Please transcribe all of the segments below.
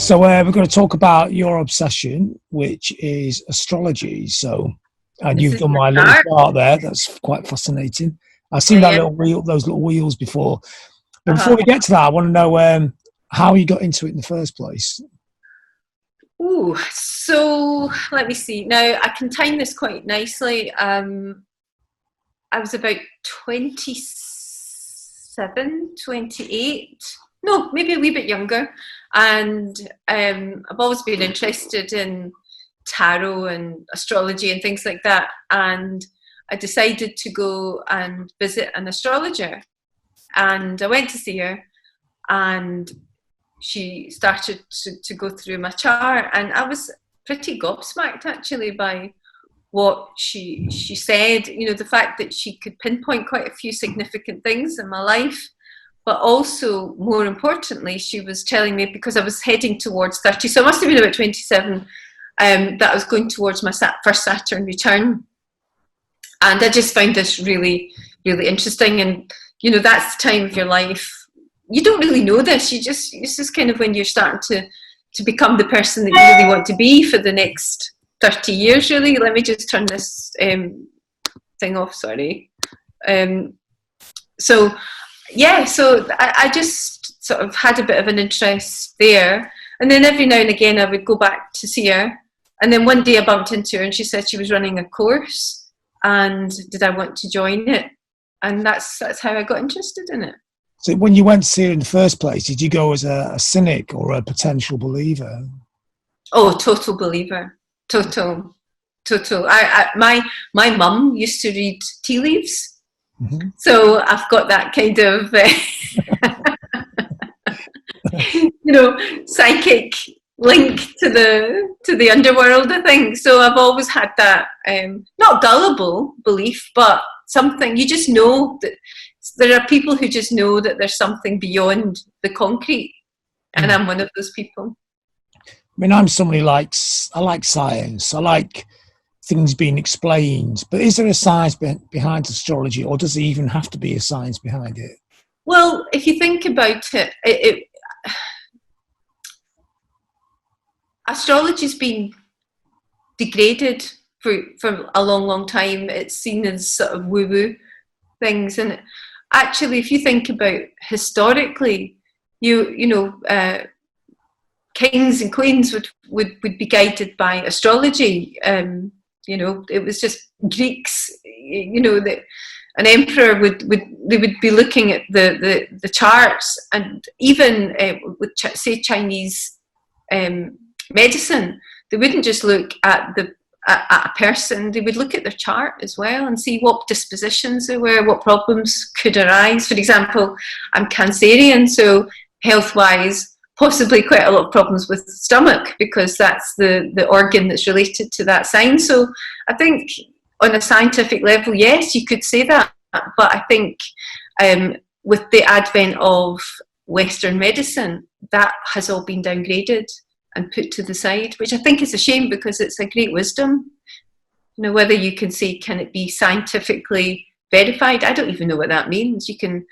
So we're going to talk about your obsession, which is astrology. So, and This you've is done the my little start. chart there. That's quite fascinating. I've Yeah, seen that yeah. little wheel, those little wheels before. But before Uh-huh. we get to that, I want to know how you got into it in the first place. Ooh, so let me see. Now I can time this quite nicely. I was about 27, 28. No, maybe a wee bit younger. And I've always been interested in tarot and astrology and things like that. And I decided to go and visit an astrologer. And I went to see her, and she started to go through my chart, and I was pretty gobsmacked actually by what she said. You know, the fact that she could pinpoint quite a few significant things in my life, but also more importantly, she was telling me, because I was heading towards 30, so I must have been about 27, that I was going towards my first Saturn return. And I just found this really, really interesting. And, you know, that's the time of your life. You don't really know this. It's just kind of when you're starting to become the person that you really want to be for the next 30 years, really. Let me just turn this thing off, sorry. So I just sort of had a bit of an interest there. And then every now and again I would go back to see her. And then one day I bumped into her and she said she was running a course, and did I want to join it? And that's how I got interested in it. So when you went to see her in the first place, did you go as a cynic or a potential believer? Oh, total believer. Total. My mum used to read tea leaves. Mm-hmm. So I've got that kind of, psychic link to the underworld, I think. So I've always had that, not gullible belief, but something, you just know that there are people who just know that there's something beyond the concrete. And I'm one of those people. I mean, I'm somebody I like science. I like things being explained. But is there a science behind astrology, or does there even have to be a science behind it? Well, if you think about it, astrology's been degraded for a long, long time. It's seen as sort of woo-woo things. And actually, if you think about historically, kings and queens would be guided by astrology. It was just Greeks, that an emperor would be looking at the charts, and even with say Chinese medicine, they wouldn't just look at a person, they would look at their chart as well and see what dispositions there were, what problems could arise. For example, I'm Cancerian, so health-wise, possibly quite a lot of problems with the stomach, because that's the organ that's related to that sign. So I think on a scientific level, yes, you could say that. But I think with the advent of Western medicine, that has all been downgraded and put to the side, which I think is a shame, because it's a great wisdom. Whether you can say, can it be scientifically verified? I don't even know what that means. You can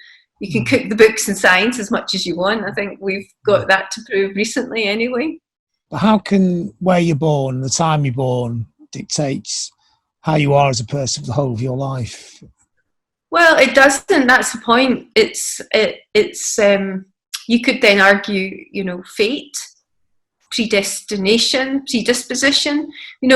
cook the books in science as much as you want. I think we've got that to prove recently anyway. But how can where you're born, the time you're born, dictates how you are as a person for the whole of your life? Well, it doesn't. That's the point. It's you could then argue, fate, predestination, predisposition. You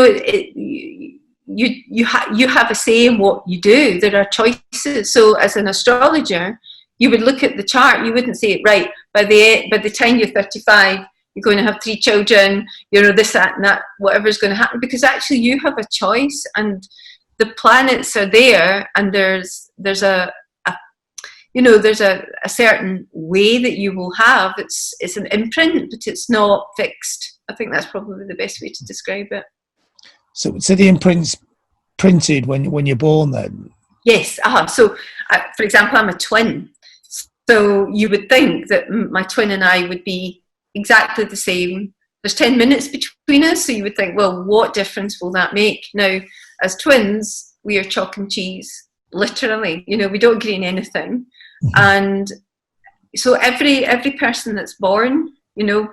have a say in what you do. There are choices. So as an astrologer, you would look at the chart. You wouldn't say, right, by the time you're 35, you're going to have 3 children, this, that, and that, whatever's going to happen, because actually you have a choice, and the planets are there, and there's a certain way that you will have. It's an imprint, but it's not fixed. I think that's probably the best way to describe it. So the imprint's printed when you're born, then? Yes. So, for example, I'm a twin. So you would think that my twin and I would be exactly the same. There's 10 minutes between us, so you would think, well, what difference will that make? Now, as twins, we are chalk and cheese, literally. We don't agree on anything. Mm-hmm. And so every person that's born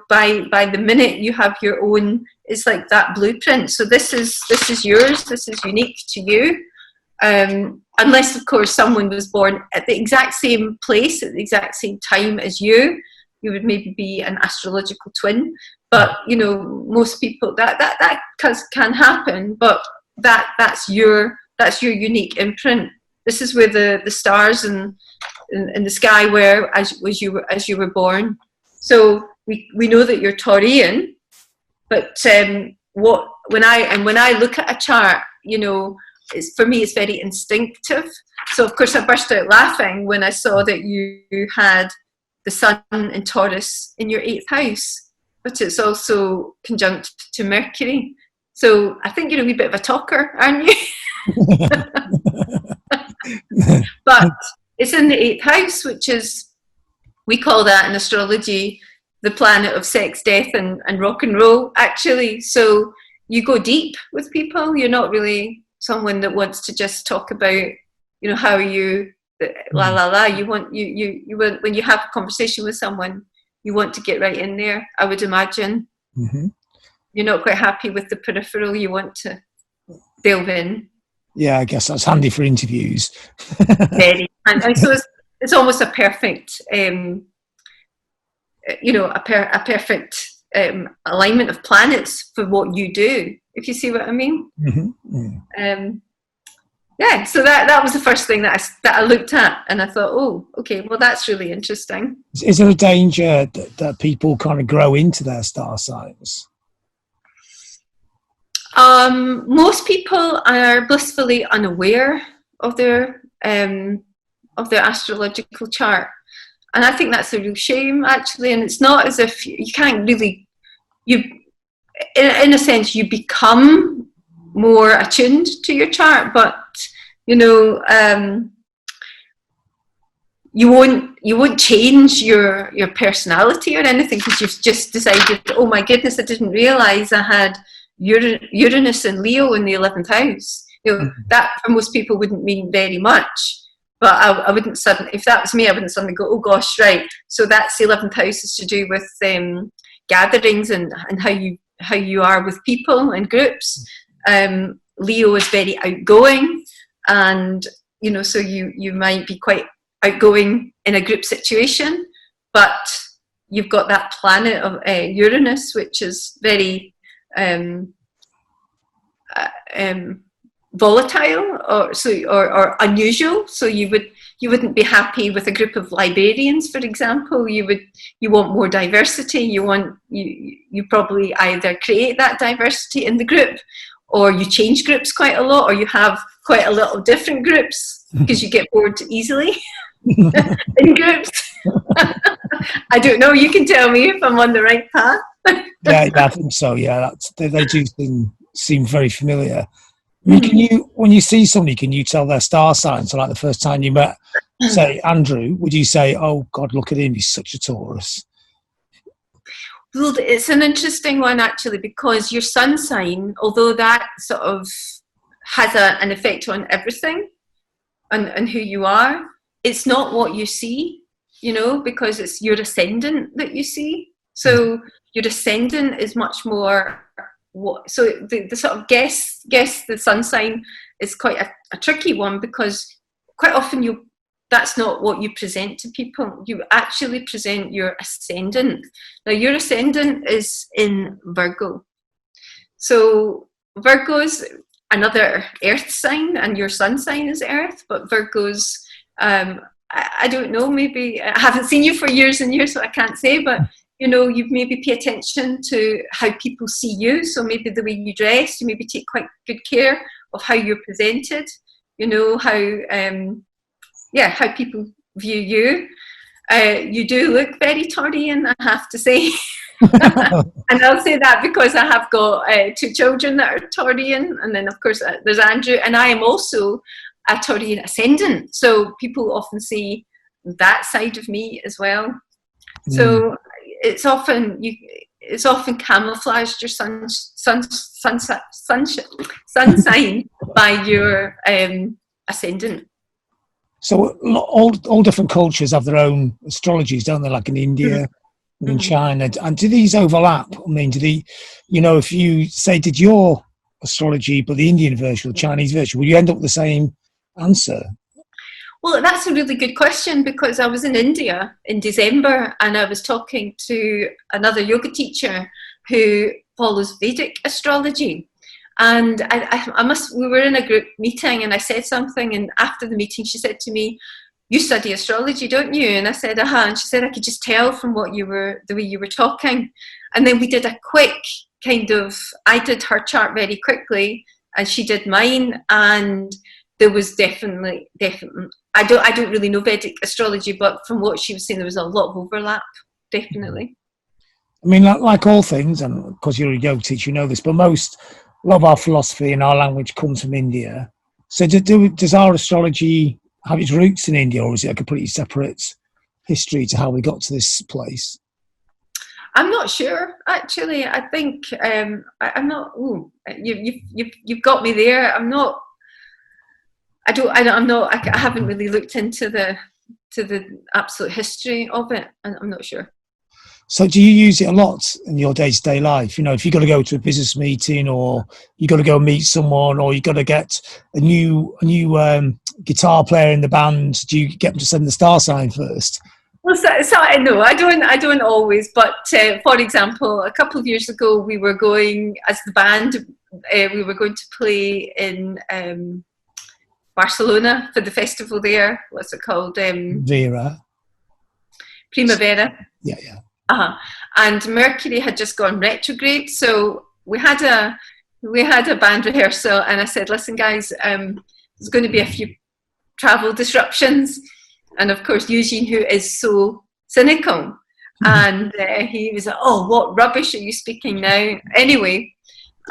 by the minute you have your own, it's like that blueprint. So this is yours. This is unique to you. Unless, of course, someone was born at the exact same place at the exact same time as you would maybe be an astrological twin. But most people that can happen. But that's your unique imprint. This is where the stars and the sky were as you were born. So we know that you're Taurian, but when I look at a chart, for me it's very instinctive. So of course I burst out laughing when I saw that you had the sun in Taurus in your 8th house, but it's also conjunct to Mercury. So I think you're a wee bit of a talker, aren't you? But it's in the 8th house, which is, we call that in astrology the planet of sex, death, and rock and roll, actually. So you go deep with people. You're not really someone that wants to just talk about, how are you, la la la. You want when you have a conversation with someone, you want to get right in there, I would imagine. Mm-hmm. You're not quite happy with the peripheral. You want to delve in. Yeah, I guess that's handy for interviews. Very. And so it's almost a perfect, a perfect alignment of planets for what you do, if you see what I mean. Mm-hmm. Mm. Yeah, so that was the first thing that I looked at, and I thought, oh, okay, well, that's really interesting. Is there a danger that people kind of grow into their star signs? Most people are blissfully unaware of their astrological chart, and I think that's a real shame, actually. And it's not as if you can't really, in a sense, you become more attuned to your chart, but you won't change your personality or anything because you've just decided, oh my goodness, I didn't realize I had Uranus and Leo in the 11th house. That for most people wouldn't mean very much, but I wouldn't suddenly, if that was me, I wouldn't suddenly go, oh gosh, right, so that's the 11th house is to do with gatherings and how you are with people and groups. Leo is very outgoing, and so you might be quite outgoing in a group situation, but you've got that planet of Uranus, which is very volatile or unusual. So you wouldn't be happy with a group of librarians, for example. You want more diversity. You probably either create that diversity in the group, or you change groups quite a lot, or you have quite a lot of different groups because you get bored easily in groups. I don't know. You can tell me if I'm on the right path. Yeah, I think so. Yeah, they do seem very familiar. I mean, when you see somebody, can you tell their star sign? So, like the first time you met, say Andrew, would you say, "Oh God, look at him, he's such a Taurus"? Well, it's an interesting one actually, because your sun sign, although that sort of has an effect on everything and who you are, it's not what you see, because it's your ascendant that you see. So your ascendant is much more so the sort of guess the sun sign is quite a tricky one, because quite often that's not what you present to people. You actually present your ascendant. Now your ascendant is in Virgo. So Virgo's another earth sign, and your sun sign is earth, but Virgo's I don't know, maybe I haven't seen you for years and years, so I can't say, but you maybe pay attention to how people see you. So maybe the way you dress, you maybe take quite good care of how you're presented, how people view you. You do look very Taurian, I have to say. And I'll say that because I have got 2 children that are Taurian, and then of course there's Andrew, and I am also a Taurian ascendant, so people often see that side of me as well. So it's often camouflaged, your sun sign by your ascendant. So all different cultures have their own astrologies, don't they? Like in India, in China. And do these overlap? I mean, if you say, did your astrology, but the Indian version or Chinese version, will you end up with the same answer? Well, that's a really good question, because I was in India in December and I was talking to another yoga teacher who follows Vedic astrology. And we were in a group meeting and I said something, and after the meeting she said to me, "You study astrology, don't you?" And I said, "Uh-huh." And she said, "I could just tell from the way you were talking." And then we did a quick I did her chart very quickly and she did mine, and there was definitely, I don't really know Vedic astrology, but from what she was saying, there was a lot of overlap, definitely. I mean, like all things, and because you're a yoga teacher, you know this, but a lot of our philosophy and our language comes from India. So does our astrology have its roots in India, or is it a completely separate history to how we got to this place? I'm not sure, actually. I think I'm not. Ooh, you've got me there. I'm not. I'm not. I haven't really looked into the absolute history of it, and I'm not sure. So do you use it a lot in your day-to-day life? If you've got to go to a business meeting, or you got to go meet someone, or you got to get a new guitar player in the band, do you get them to send the star sign first? Well, so I know I don't always, but for example, a couple of years ago, we were going as the band. We were going to play in Barcelona for the festival there. What's it called? Primavera. Yeah. And Mercury had just gone retrograde, so we had a band rehearsal, and I said, "Listen, guys, there's going to be a few travel disruptions." And of course, Eugene, who is so cynical, and he was like, "Oh, what rubbish are you speaking now?" Anyway,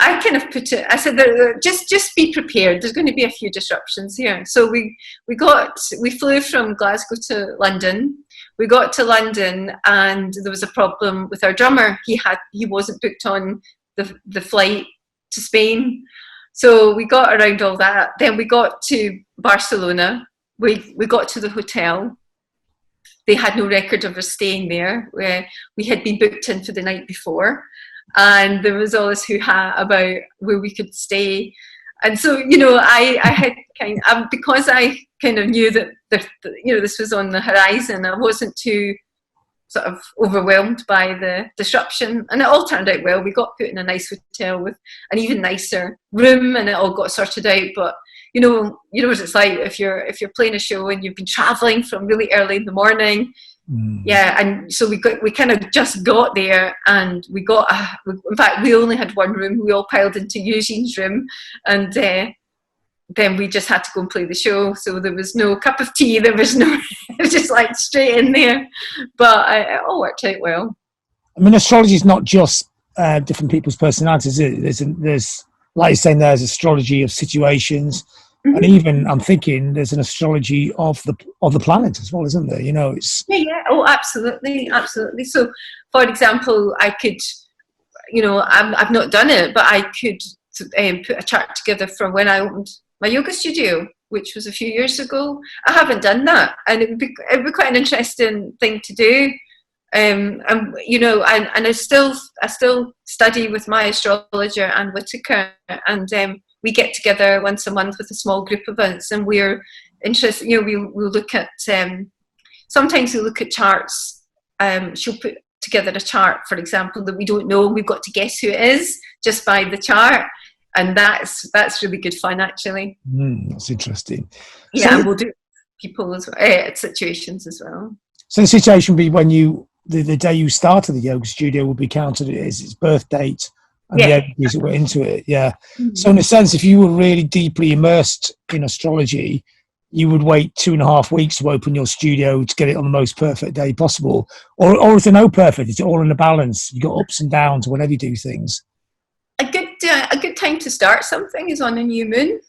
I kind of put it. I said, "Just be prepared. There's going to be a few disruptions here." So we flew from Glasgow to London. We got to London, and there was a problem with our drummer. He wasn't booked on the flight to Spain, so we got around all that. Then we got to Barcelona. We got to the hotel. They had no record of us staying there. We had been booked in for the night before, and there was all this hoo-ha about where we could stay. And so, I had because I kind of knew that this was on the horizon, I wasn't too sort of overwhelmed by the disruption, and it all turned out well. We got put in a nice hotel with an even nicer room, and it all got sorted out. But you know what it's like if you're playing a show and you've been traveling from really early in the morning. Yeah, and so we kind of just got there, and in fact we only had one room. We all piled into Eugene's room, and then we just had to go and play the show. So there was no cup of tea, there was no it was just like straight in there. But it all worked out well. I mean, astrology is not just different people's personalities, is it? There's like you're saying, there's astrology of situations. And even I'm thinking there's an astrology of the planet as well, isn't there? It's Oh, absolutely. So, for example, I could, I've not done it, but I could put a chart together from when I opened my yoga studio, which was a few years ago. I haven't done that, and it would be quite an interesting thing to do. And I still study with my astrologer Anne Whitaker, and we get together once a month with a small group of us, and we're interested. We'll look at sometimes we look at charts. She'll put together a chart, for example, that we don't know. We've got to guess who it is just by the chart, and that's really good fun, actually. That's interesting. Yeah, and we'll do people situations as well. So the situation would be when the day you started the yoga studio would be counted as its birth date. And the energies that were into it, yeah. Mm-hmm. So in a sense, if you were really deeply immersed in astrology, you would wait 2.5 weeks to open your studio to get it on the most perfect day possible. Or is it no perfect? Is it all in a balance? You got ups and downs whenever you do things. A good time to start something is on a new moon.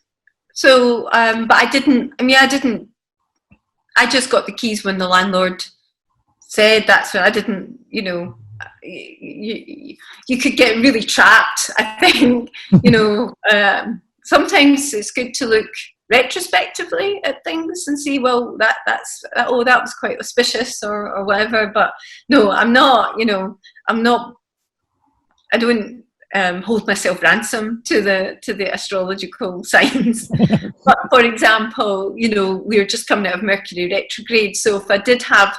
So, but I just got the keys when the landlord said that's when I didn't, you could get really trapped, I think. Sometimes it's good to look retrospectively at things and see, well, that was quite auspicious or whatever. But no, I'm not. I don't hold myself ransom to the astrological signs. But for example, we're just coming out of Mercury retrograde, so if I did have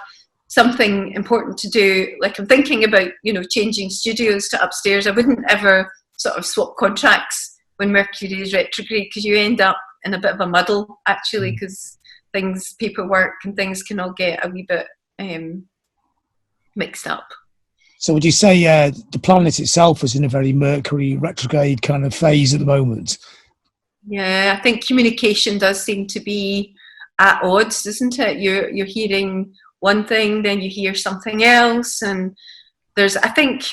something important to do, like I'm thinking about changing studios to upstairs, I wouldn't ever sort of swap contracts when Mercury is retrograde, because you end up in a bit of a muddle actually, because paperwork and things can all get a wee bit mixed up. So would you say the planet itself is in a very Mercury retrograde kind of phase at the moment? Yeah, I think communication does seem to be at odds, doesn't it? You're hearing one thing, then you hear something else, and I think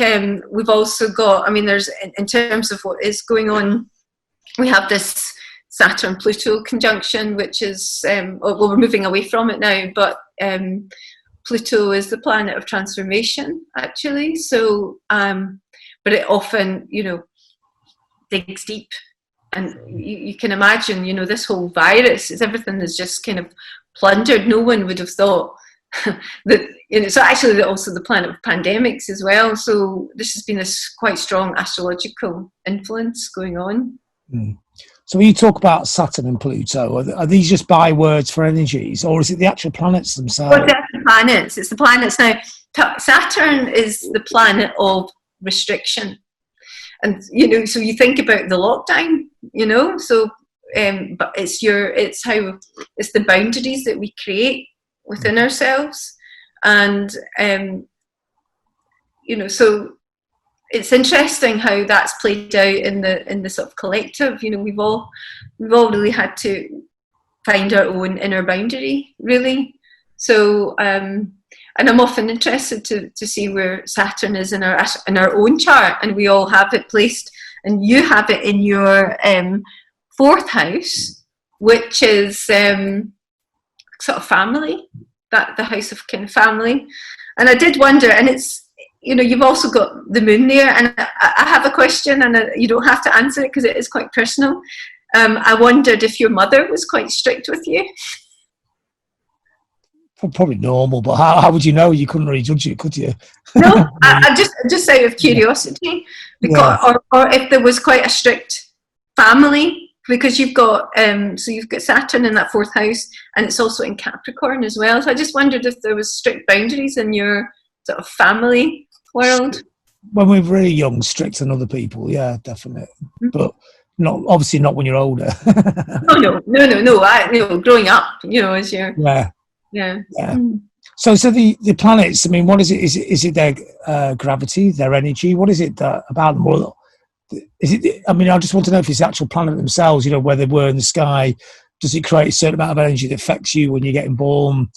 we've also got, there's, in terms of what is going on, we have this Saturn-Pluto conjunction, which is, we're moving away from it now, but Pluto is the planet of transformation, actually. So, but it often, digs deep. And you can imagine, this whole virus, everything is just kind of plundered. No one would have thought that, so actually also the planet of pandemics as well. So this has been a quite strong astrological influence going on. Mm. So when you talk about Saturn and Pluto, are these just bywords for energies, or is it the actual planets themselves? Well, that's the planets. It's the planets. Now, Saturn is the planet of restriction. And, so you think about the lockdown, so, but it's the boundaries that we create within ourselves. And, so it's interesting how that's played out in the sort of collective. We've all really had to find our own inner boundary, really. So, and I'm often interested to see where Saturn is in our own chart, and we all have it placed, and you have it in your fourth house, which is sort of family, that the house of kind of family. And I did wonder, and it's, you've also got the moon there, and I have a question, and you don't have to answer it because it is quite personal. I wondered if your mother was quite strict with you. Probably normal, but how would you know? You couldn't really judge it, could you? No, I just out of curiosity, because, yeah. or if there was quite a strict family, because you've got you've got Saturn in that fourth house, and it's also in Capricorn as well. So I just wondered if there was strict boundaries in your sort of family world. When we're really young, strict than other people, yeah, definitely. Mm-hmm. But obviously not when you're older. No. Growing up, as you're yeah. So the planets, what is it? Is it their gravity, their energy? What is it about them? Or is it? I just want to know if it's the actual planet themselves. Where they were in the sky. Does it create a certain amount of energy that affects you when you're getting born?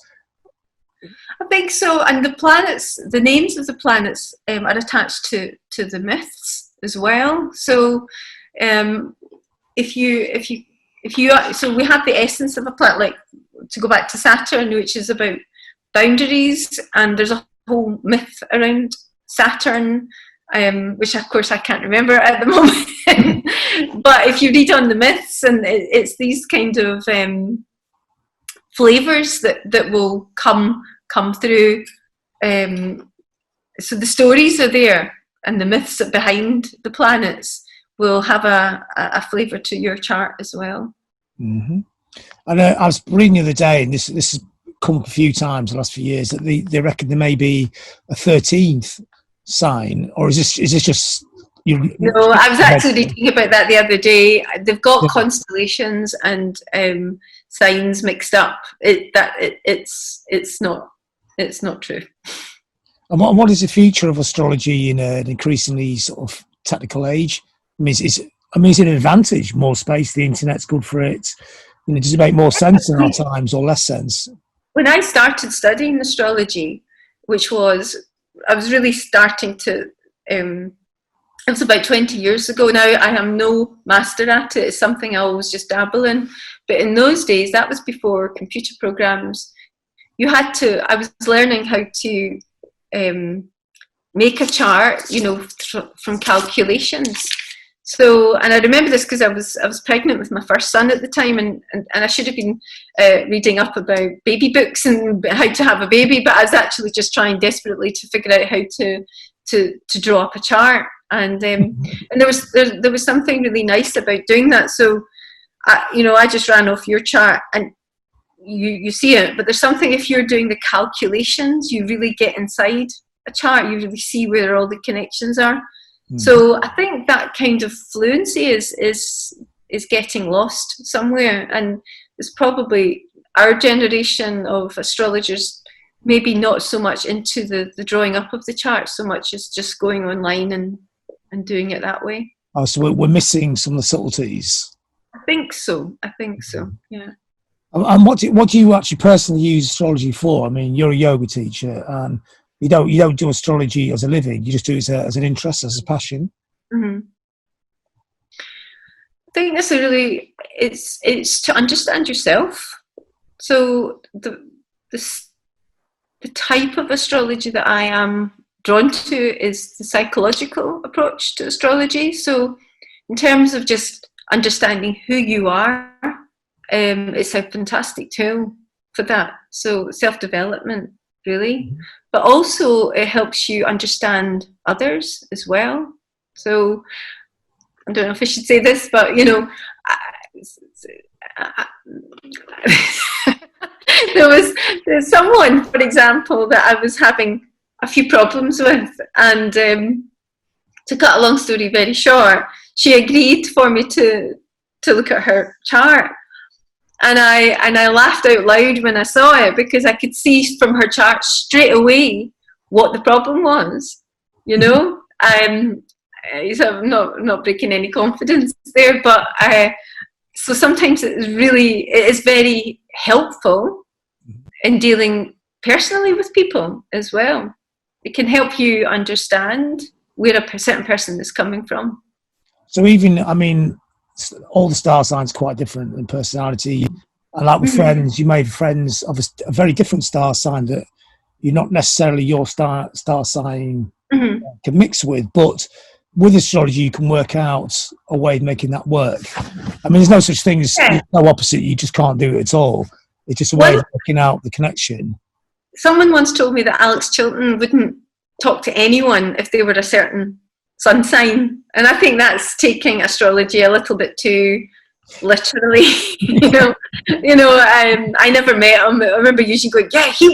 I think so. And the planets, the names of the planets are attached to the myths as well. So if you so we have the essence of a planet, like, to go back to Saturn, which is about boundaries, and there's a whole myth around Saturn, which of course I can't remember at the moment. But if you read on the myths, and it's these kind of flavors that will come through. So the stories are there, and the myths behind the planets will have a flavor to your chart as well. Mm-hmm. And I was reading the other day, and this has come up a few times in the last few years, that they reckon there may be a 13th sign, or is this just? No, I was actually reading about that the other day. They've got constellations and signs mixed up. It's not true. And what is the future of astrology in an increasingly sort of technical age? Is it an advantage? More space, the internet's good for it. Does it make more sense in our times or less sense? When I started studying astrology, I was really starting to, it was about 20 years ago now. I am no master at it. It's something I always just dabble in. But in those days, that was before computer programs. I was learning how to make a chart, from calculations. So, and I remember this because I was pregnant with my first son at the time, and I should have been reading up about baby books and how to have a baby, but I was actually just trying desperately to figure out how to draw up a chart, and there was something really nice about doing that. So, I just ran off your chart, and you see it, but there's something, if you're doing the calculations, you really get inside a chart, you really see where all the connections are. So I think that kind of fluency is getting lost somewhere, and it's probably our generation of astrologers maybe not so much into the drawing up of the chart so much as just going online and doing it that way. Oh, so we're missing some of the subtleties. I think so. Yeah. And what do you actually personally use astrology for? I mean, you're a yoga teacher, and you don't do astrology as a living. You just do it as an interest, as a passion. Mm-hmm. I think that's it's to understand yourself. So the type of astrology that I am drawn to is the psychological approach to astrology. So in terms of just understanding who you are, it's a fantastic tool for that. So self-development, really. But also it helps you understand others as well. So I don't know if I should say this, but there's someone, for example, that I was having a few problems with, and to cut a long story very short, she agreed for me to look at her chart. And I laughed out loud when I saw it, because I could see from her chart straight away what the problem was. So I'm not breaking any confidence there, but so sometimes it is very helpful in dealing personally with people as well. It can help you understand where a certain person is coming from. So even, I mean, all the star signs are quite different in personality, and like with friends, you may have friends of a very different star sign that you're not necessarily your star sign can mix with, but with astrology you can work out a way of making that work. I mean, there's no such thing as no opposite, you just can't do it at all. It's just a way of working out the connection. Someone once told me that Alex Chilton wouldn't talk to anyone if they were a certain sun sign, and I think that's taking astrology a little bit too literally. I never met him. I remember usually going, he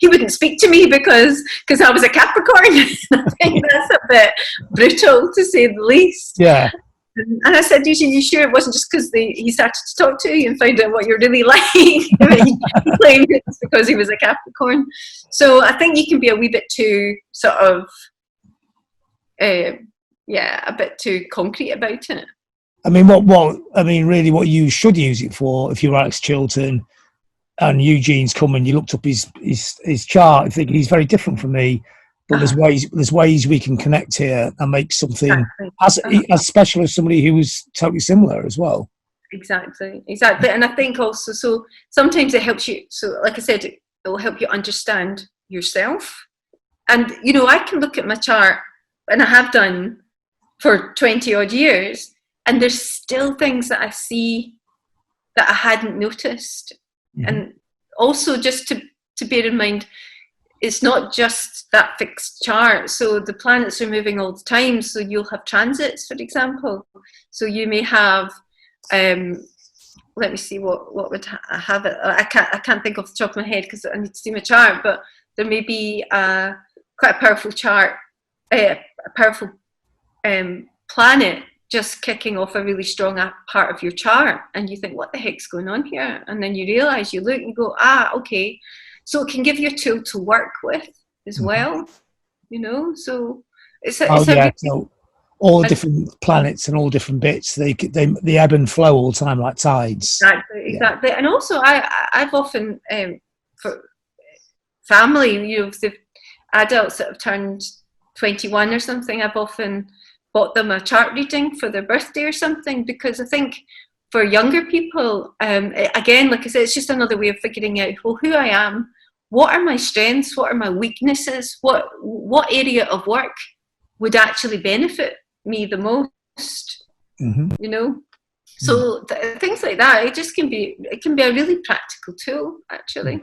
wouldn't speak to me because I was a Capricorn. I think that's a bit brutal, to say the least. Yeah. And I said, you sure it wasn't just because he started to talk to you and find out what you're really like? He claimed it's because he was a Capricorn. So I think you can be a wee bit too sort of a bit too concrete about it. I mean, really what you should use it for, if you're Alex Chilton and Eugene's coming, you looked up his chart, thinking he's very different from me, but there's ways we can connect here and make something as special as somebody who was totally similar as well. Exactly. And I think also, so sometimes it helps you, so like I said, it will help you understand yourself. And, I can look at my chart, and I have done for 20 odd years, and there's still things that I see that I hadn't noticed. And also just to bear in mind, it's not just that fixed chart. So the planets are moving all the time. So you'll have transits, for example. So you may have, let me see, what would I have it? I can't think off the top of my head because I need to see my chart, but there may be quite a powerful chart, a powerful planet just kicking off a really strong part of your chart, and you think, what the heck's going on here? And then you realize, you look and go, okay. So it can give you a tool to work with as well, so it's so all the different planets and all different bits, they ebb and flow all the time like tides. Exactly. And also I've often for family, the adults that have turned 21 or something, I've often bought them a chart reading for their birthday or something, because I think for younger people, again, like I said, it's just another way of figuring out, well, who I am, what are my strengths, what are my weaknesses, what area of work would actually benefit me the most, you know. So things like that, it can be a really practical tool, actually.